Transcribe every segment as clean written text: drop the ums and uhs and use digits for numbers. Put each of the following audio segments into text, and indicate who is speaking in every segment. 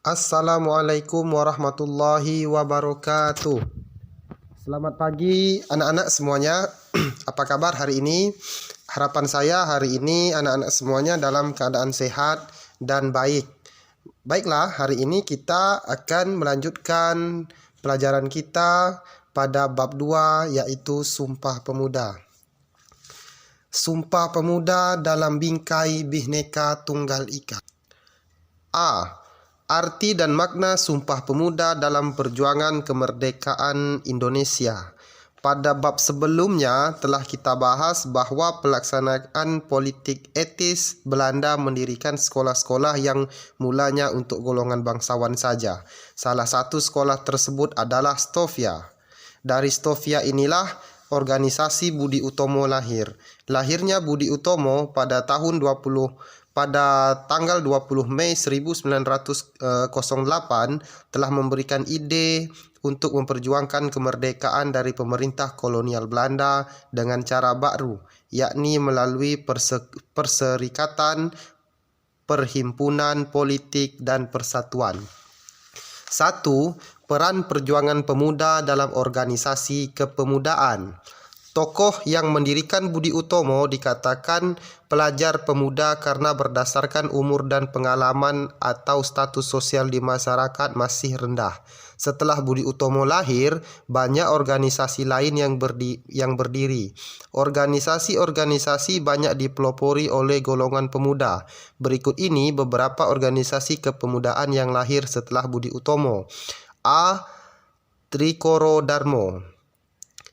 Speaker 1: Assalamualaikum warahmatullahi wabarakatuh. Selamat pagi anak-anak semuanya. Apa kabar hari ini? Harapan saya hari ini anak-anak semuanya dalam keadaan sehat dan baik. Baiklah, hari ini kita akan melanjutkan pelajaran kita pada bab 2, yaitu Sumpah Pemuda. Sumpah Pemuda dalam bingkai Bhinneka Tunggal Ika. A. Arti dan makna Sumpah Pemuda dalam perjuangan kemerdekaan Indonesia. Pada bab sebelumnya telah kita bahas bahwa pelaksanaan politik etis Belanda mendirikan sekolah-sekolah yang mulanya untuk golongan bangsawan saja. Salah satu sekolah tersebut adalah Stovia. Dari Stovia inilah organisasi Budi Utomo lahir. Lahirnya Budi Utomo pada tanggal 20 Mei 1908 telah memberikan ide untuk memperjuangkan kemerdekaan dari pemerintah kolonial Belanda dengan cara baru, yakni melalui perserikatan, perhimpunan politik, dan persatuan. 1. Peran perjuangan pemuda dalam organisasi kepemudaan. Tokoh yang mendirikan Budi Utomo dikatakan pelajar pemuda karena berdasarkan umur dan pengalaman atau status sosial di masyarakat masih rendah. Setelah Budi Utomo lahir, banyak organisasi lain yang berdiri. Organisasi-organisasi banyak dipelopori oleh golongan pemuda. Berikut ini beberapa organisasi kepemudaan yang lahir setelah Budi Utomo. A. Trikoro Darmo.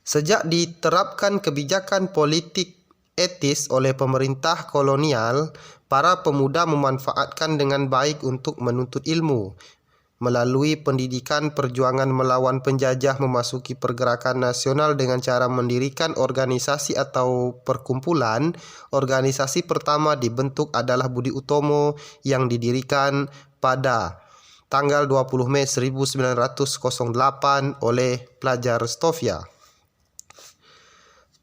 Speaker 1: Sejak diterapkan kebijakan politik etis oleh pemerintah kolonial, para pemuda memanfaatkan dengan baik untuk menuntut ilmu. Melalui pendidikan, perjuangan melawan penjajah memasuki pergerakan nasional dengan cara mendirikan organisasi atau perkumpulan. Organisasi pertama dibentuk adalah Budi Utomo yang didirikan pada tanggal 20 Mei 1908 oleh pelajar Stovia.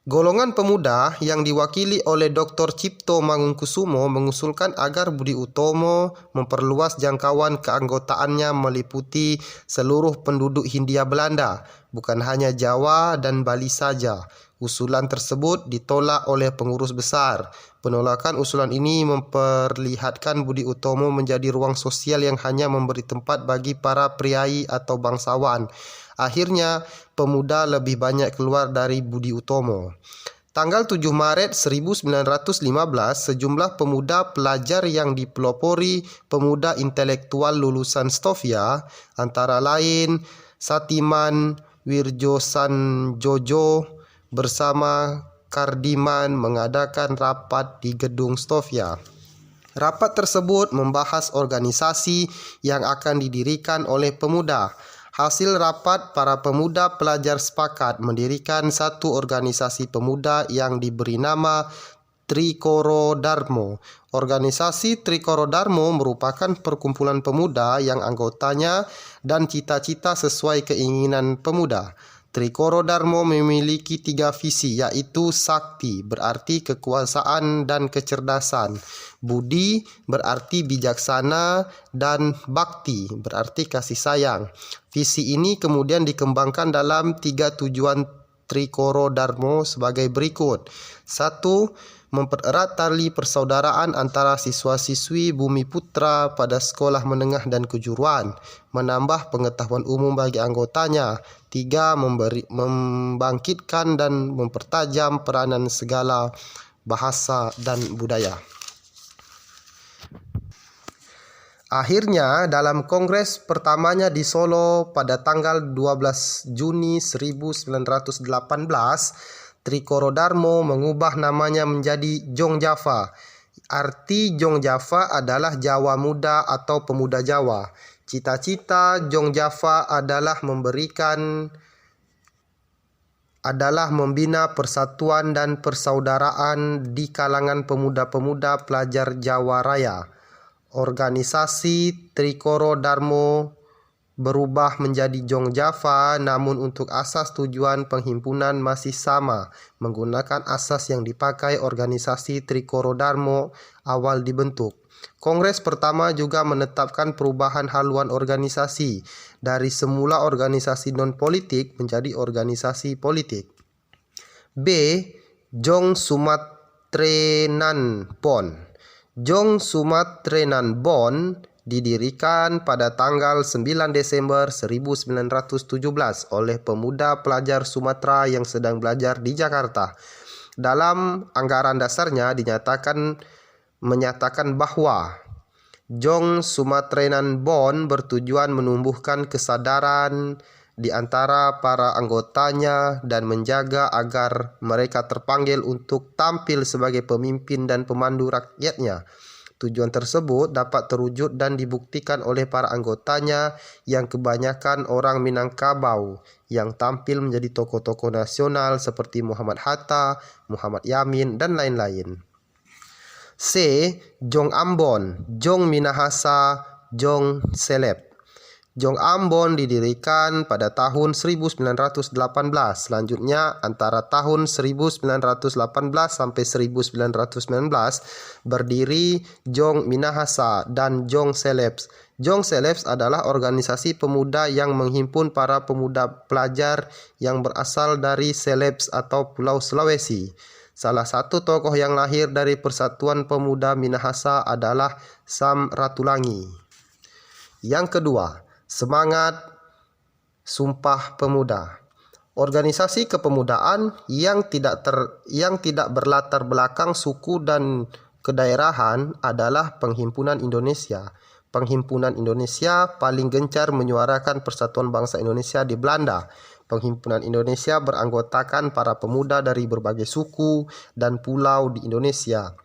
Speaker 1: Golongan pemuda yang diwakili oleh Dr. Cipto Mangunkusumo mengusulkan agar Budi Utomo memperluas jangkauan keanggotaannya meliputi seluruh penduduk Hindia Belanda, bukan hanya Jawa dan Bali saja. Usulan tersebut ditolak oleh pengurus besar. Penolakan usulan ini memperlihatkan Budi Utomo menjadi ruang sosial yang hanya memberi tempat bagi para priai atau bangsawan. Akhirnya, pemuda lebih banyak keluar dari Budi Utomo. Tanggal 7 Maret 1915, sejumlah pemuda pelajar yang dipelopori pemuda intelektual lulusan Stovia, antara lain Satiman Wirjosanjojo bersama Kardiman, mengadakan rapat di gedung Stovia. Rapat tersebut membahas organisasi yang akan didirikan oleh pemuda. Hasil rapat, para pemuda pelajar sepakat mendirikan satu organisasi pemuda yang diberi nama Trikoro Darmo. Organisasi Trikoro Darmo merupakan perkumpulan pemuda yang anggotanya dan cita-cita sesuai keinginan pemuda. Trikoro Darmo memiliki 3 visi, yaitu Sakti berarti kekuasaan dan kecerdasan, Budi berarti bijaksana, dan Bakti berarti kasih sayang. Visi ini kemudian dikembangkan dalam 3 tujuan Trikoro Darmo sebagai berikut. 1. Mempererat tali persaudaraan antara siswa-siswi Bumi Putra pada sekolah menengah dan kejuruan, menambah pengetahuan umum bagi anggotanya. 3. Membangkitkan dan mempertajam peranan segala bahasa dan budaya. Akhirnya, dalam kongres pertamanya di Solo pada tanggal 12 Juni 1918, Trikoro Darmo mengubah namanya menjadi Jong Java. Arti Jong Java adalah Jawa Muda atau Pemuda Jawa. Cita-cita Jong Java adalah membina persatuan dan persaudaraan di kalangan pemuda-pemuda pelajar Jawa Raya. Organisasi Trikoro Darmo berubah menjadi Jong Java, namun untuk asas tujuan penghimpunan masih sama, menggunakan asas yang dipakai organisasi Trikoro Darmo awal dibentuk. Kongres pertama juga menetapkan perubahan haluan organisasi dari semula organisasi non-politik menjadi organisasi politik. B. Jong Sumatrenan Bond. Jong Sumatrenan Bond didirikan pada tanggal 9 Desember 1917 oleh pemuda pelajar Sumatera yang sedang belajar di Jakarta. Dalam anggaran dasarnya menyatakan bahwa Jong Sumatrenan Bond bertujuan menumbuhkan kesadaran di antara para anggotanya dan menjaga agar mereka terpanggil untuk tampil sebagai pemimpin dan pemandu rakyatnya. Tujuan tersebut dapat terwujud dan dibuktikan oleh para anggotanya yang kebanyakan orang Minangkabau yang tampil menjadi tokoh-tokoh nasional seperti Muhammad Hatta, Muhammad Yamin, dan lain-lain. C. Jong Ambon, Jong Minahasa, Jong Selep. Jong Ambon didirikan pada tahun 1918. Selanjutnya antara tahun 1918 sampai 1919 berdiri Jong Minahasa dan Jong Selep. Jong Selep adalah organisasi pemuda yang menghimpun para pemuda pelajar yang berasal dari Selep atau Pulau Sulawesi. Salah satu tokoh yang lahir dari Persatuan Pemuda Minahasa adalah Sam Ratulangi. Yang kedua, semangat Sumpah Pemuda. Organisasi kepemudaan yang tidak berlatar belakang suku dan kedaerahan adalah Penghimpunan Indonesia. Penghimpunan Indonesia paling gencar menyuarakan persatuan bangsa Indonesia di Belanda. Penghimpunan Indonesia beranggotakan para pemuda dari berbagai suku dan pulau di Indonesia.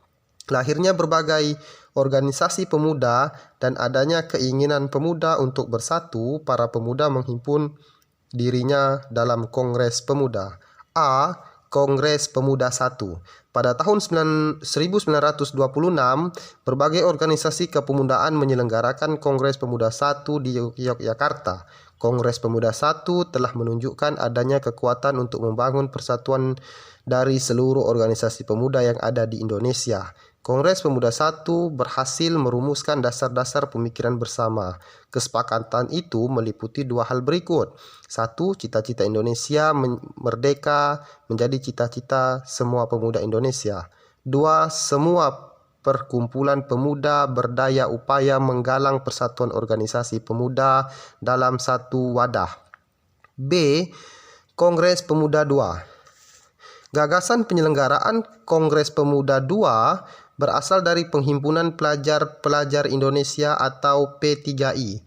Speaker 1: Lahirnya berbagai organisasi pemuda dan adanya keinginan pemuda untuk bersatu, para pemuda menghimpun dirinya dalam Kongres Pemuda. A. Kongres Pemuda I. Pada tahun 1926, berbagai organisasi kepemudaan menyelenggarakan Kongres Pemuda I di Yogyakarta. Kongres Pemuda I telah menunjukkan adanya kekuatan untuk membangun persatuan dari seluruh organisasi pemuda yang ada di Indonesia. Kongres Pemuda I berhasil merumuskan dasar-dasar pemikiran bersama. Kesepakatan itu meliputi dua hal berikut. 1. Cita-cita Indonesia merdeka menjadi cita-cita semua pemuda Indonesia. 2. Semua perkumpulan pemuda berdaya upaya menggalang persatuan organisasi pemuda dalam satu wadah. B. Kongres Pemuda II. Gagasan penyelenggaraan Kongres Pemuda II berasal dari Penghimpunan Pelajar-Pelajar Indonesia atau P3I,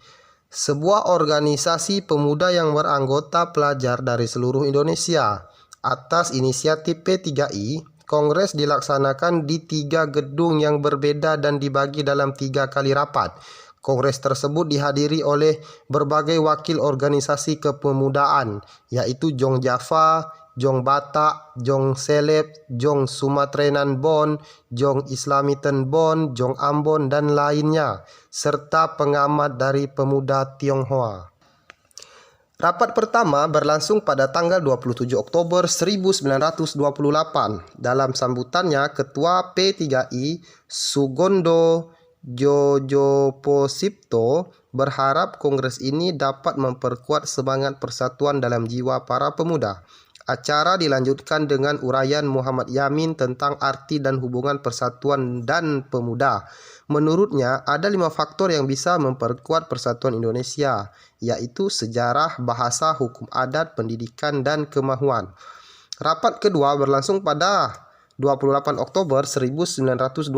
Speaker 1: sebuah organisasi pemuda yang beranggota pelajar dari seluruh Indonesia. Atas inisiatif P3I, Kongres dilaksanakan di 3 gedung yang berbeda dan dibagi dalam 3 kali rapat. Kongres tersebut dihadiri oleh berbagai wakil organisasi kepemudaan, yaitu Jong Java, Jong Batak, Jong Selep, Jong Sumatrenan Bond, Jong Islamiten Bond, Jong Ambon, dan lainnya, serta pengamat dari pemuda Tionghoa. Rapat pertama berlangsung pada tanggal 27 Oktober 1928. Dalam sambutannya, Ketua P3I Sugondo Jojoposipto berharap kongres ini dapat memperkuat semangat persatuan dalam jiwa para pemuda. Acara dilanjutkan dengan uraian Muhammad Yamin tentang arti dan hubungan persatuan dan pemuda. Menurutnya, ada 5 faktor yang bisa memperkuat persatuan Indonesia, yaitu sejarah, bahasa, hukum adat, pendidikan, dan kemahuan. Rapat kedua berlangsung pada 28 Oktober 1928.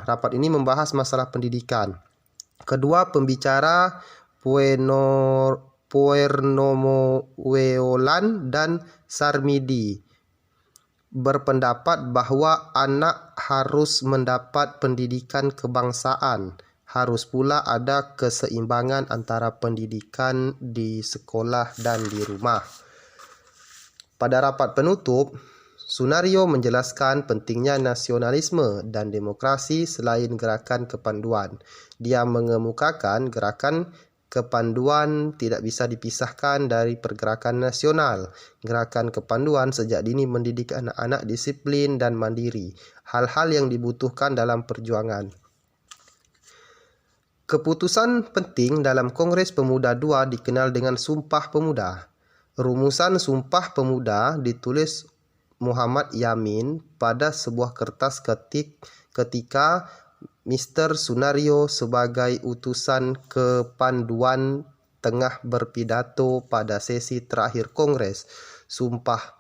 Speaker 1: Rapat ini membahas masalah pendidikan. Kedua pembicara Puernomoweolan dan Sarmidi berpendapat bahwa anak harus mendapat pendidikan kebangsaan. Harus pula ada keseimbangan antara pendidikan di sekolah dan di rumah. Pada rapat penutup, Sunario menjelaskan pentingnya nasionalisme dan demokrasi selain gerakan kepanduan. Dia mengemukakan gerakan kepanduan tidak bisa dipisahkan dari pergerakan nasional. Gerakan kepanduan sejak dini mendidik anak-anak disiplin dan mandiri, hal-hal yang dibutuhkan dalam perjuangan. Keputusan penting dalam Kongres Pemuda II dikenal dengan Sumpah Pemuda. Rumusan Sumpah Pemuda ditulis Muhammad Yamin pada sebuah kertas ketika Mr. Sunario sebagai utusan kepanduan tengah berpidato pada sesi terakhir Kongres. Sumpah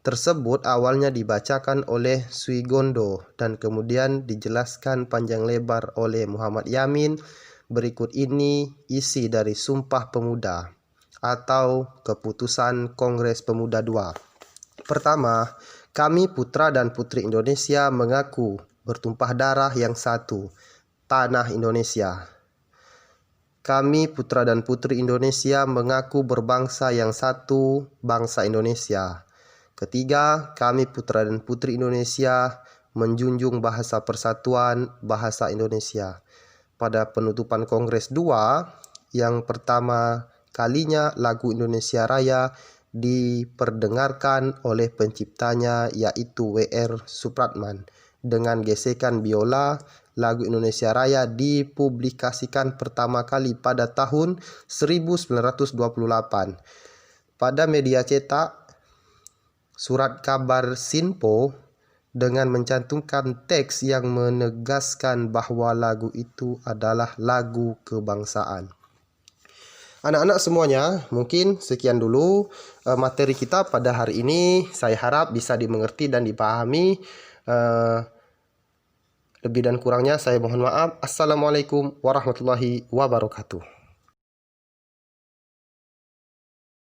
Speaker 1: tersebut awalnya dibacakan oleh Suigondo dan kemudian dijelaskan panjang lebar oleh Muhammad Yamin. Berikut ini isi dari Sumpah Pemuda atau Keputusan Kongres Pemuda II. Pertama, kami putra dan putri Indonesia mengaku bertumpah darah yang satu, tanah Indonesia. Kami putra dan putri Indonesia mengaku berbangsa yang satu, bangsa Indonesia. Ketiga, kami putra dan putri Indonesia menjunjung bahasa persatuan, bahasa Indonesia. Pada penutupan Kongres II, yang pertama kalinya lagu Indonesia Raya diperdengarkan oleh penciptanya yaitu W.R. Supratman. Dengan gesekan biola, lagu Indonesia Raya dipublikasikan pertama kali pada tahun 1928. Pada media cetak, Surat Kabar Sinpo dengan mencantumkan teks yang menegaskan bahwa lagu itu adalah lagu kebangsaan. Anak-anak semuanya, mungkin sekian dulu materi kita pada hari ini. Saya harap bisa dimengerti dan dipahami. Lebih dan kurangnya saya mohon maaf. Assalamualaikum warahmatullahi wabarakatuh.